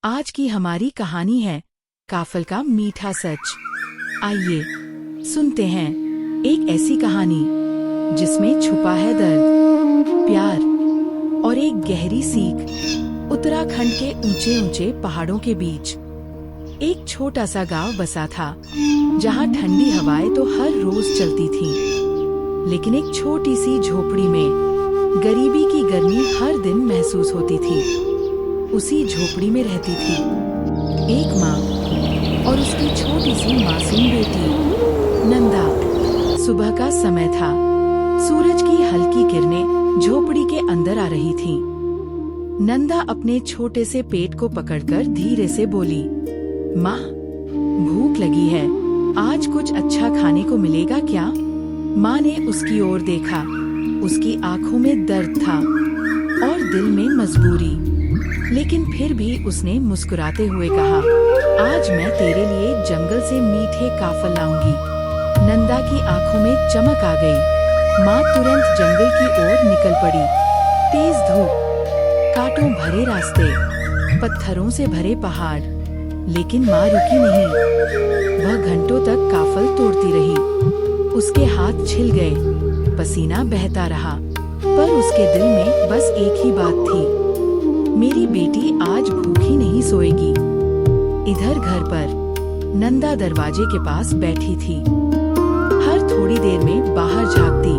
आज की हमारी कहानी है काफल का मीठा सच। आइए सुनते हैं एक ऐसी कहानी जिसमें छुपा है दर्द, प्यार और एक गहरी सीख। उत्तराखंड के ऊंचे ऊंचे पहाड़ों के बीच एक छोटा सा गांव बसा था, जहां ठंडी हवाएं तो हर रोज चलती थीं, लेकिन एक छोटी सी झोपड़ी में गरीबी की गर्मी हर दिन महसूस होती थी। उसी झोपड़ी में रहती थी एक माँ और उसकी छोटी सी मासूम बेटी नंदा। सुबह का समय था, सूरज की हल्की किरणें झोपड़ी के अंदर आ रही थीं। नंदा अपने छोटे से पेट को पकड़कर धीरे से बोली, माँ, भूख लगी है, आज कुछ अच्छा खाने को मिलेगा क्या? माँ ने उसकी ओर देखा। उसकी आंखों में दर्द था और दिल में मजबूरी, लेकिन फिर भी उसने मुस्कुराते हुए कहा, आज मैं तेरे लिए जंगल से मीठे काफल लाऊंगी। नंदा की आंखों में चमक आ गई। माँ तुरंत जंगल की ओर निकल पड़ी। तेज धूप, कांटों भरे रास्ते, पत्थरों से भरे पहाड़, लेकिन माँ रुकी नहीं। वह घंटों तक काफल तोड़ती रही। उसके हाथ छिल गए, पसीना बहता रहा, पर उसके दिल में बस एक ही बात थी, मेरी बेटी आज भूखी नहीं सोएगी। इधर घर पर नंदा दरवाजे के पास बैठी थी, हर थोड़ी देर में बाहर झांकती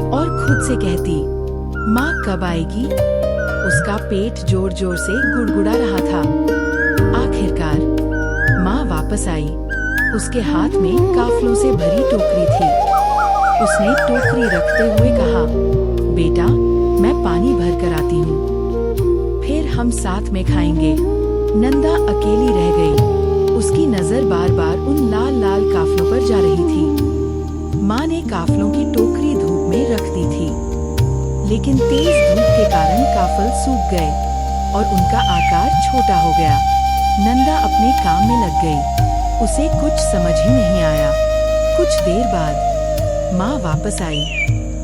और खुद से कहती, माँ कब आएगी? उसका पेट जोर जोर से गुड़गुड़ा रहा था। आखिरकार माँ वापस आई। उसके हाथ में काफलों से भरी टोकरी थी। उसने टोकरी रखते हुए कहा, बेटा, मैं पानी भर कर आती हूँ, फिर हम साथ में खाएंगे। नंदा अकेली रह गई। उसकी नजर बार बार उन लाल लाल काफलों पर जा रही थी। माँ ने काफलों की टोकरी धूप में रख दी थी, लेकिन तेज धूप के कारण काफल सूख गए और उनका आकार छोटा हो गया। नंदा अपने काम में लग गई। उसे कुछ समझ ही नहीं आया। कुछ देर बाद माँ वापस आई।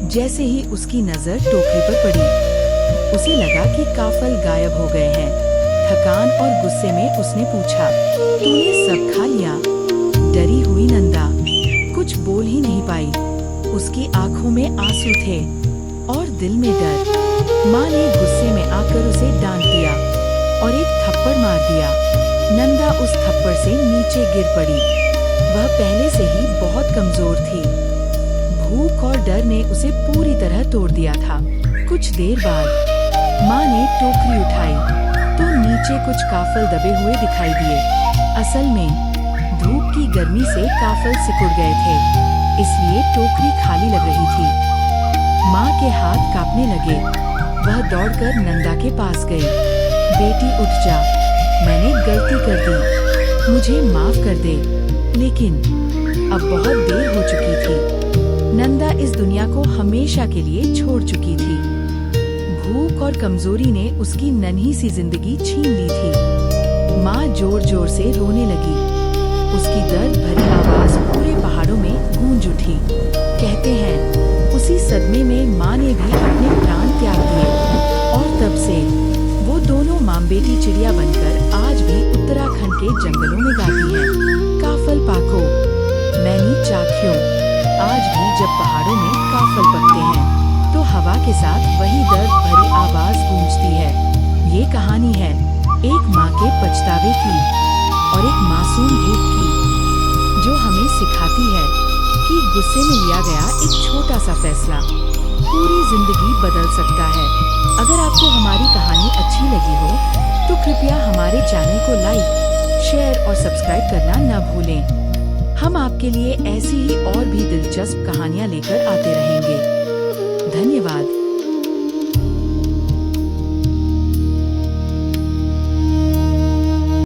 जैसे ही उसकी नजर टोकरी पर पड़ी, उसे लगा कि काफल गायब हो गए हैं। थकान और गुस्से में उसने पूछा, तूने सब खा लिया? डरी हुई नंदा कुछ बोल ही नहीं पाई। उसकी आंखों में आंसू थे और दिल में डर। माँ ने गुस्से में आकर उसे डांट दिया और एक थप्पड़ मार दिया। नंदा उस थप्पड़ से नीचे गिर पड़ी। वह पहले से ही बहुत कमजोर थी। भूख और डर ने उसे पूरी तरह तोड़ दिया था। कुछ देर बाद माँ ने टोकरी उठाई तो नीचे कुछ काफल दबे हुए दिखाई दिए। असल में धूप की गर्मी से काफल सिकुड़ गए थे, इसलिए टोकरी खाली लग रही थी। माँ के हाथ कांपने लगे। वह दौड़कर नंदा के पास गई। बेटी उठ जा, मैंने गलती कर दी, मुझे माफ कर दे। लेकिन अब बहुत देर हो चुकी थी। नंदा इस दुनिया को हमेशा के लिए छोड़ चुकी थी। भूख और कमजोरी ने उसकी नन्ही सी जिंदगी छीन ली थी। माँ जोर जोर से रोने लगी। उसकी दर्द भरी आवाज पूरे पहाड़ों में गूंज उठी। कहते हैं उसी सदमे में माँ ने भी अपने प्राण त्याग दिए और तब से वो दोनों माँ बेटी चिड़िया बनकर आज भी उत्तराखंड के जंगलों में गाती हैं। काफल पाको, मैनी चाख्यो। आज भी जब पहाड़ों में काफल पकते हैं तो हवा के साथ वही दर्द भरी आवाज गूंजती है। ये कहानी है एक माँ के पछतावे की और एक मासूम भूख की, जो हमें सिखाती है कि गुस्से में लिया गया एक छोटा सा फैसला पूरी जिंदगी बदल सकता है। अगर आपको हमारी कहानी अच्छी लगी हो तो कृपया हमारे चैनल को लाइक, शेयर और सब्सक्राइब करना न भूलें। हम आपके लिए ऐसी ही और भी दिलचस्प कहानियाँ लेकर आते रहेंगे। धन्यवाद।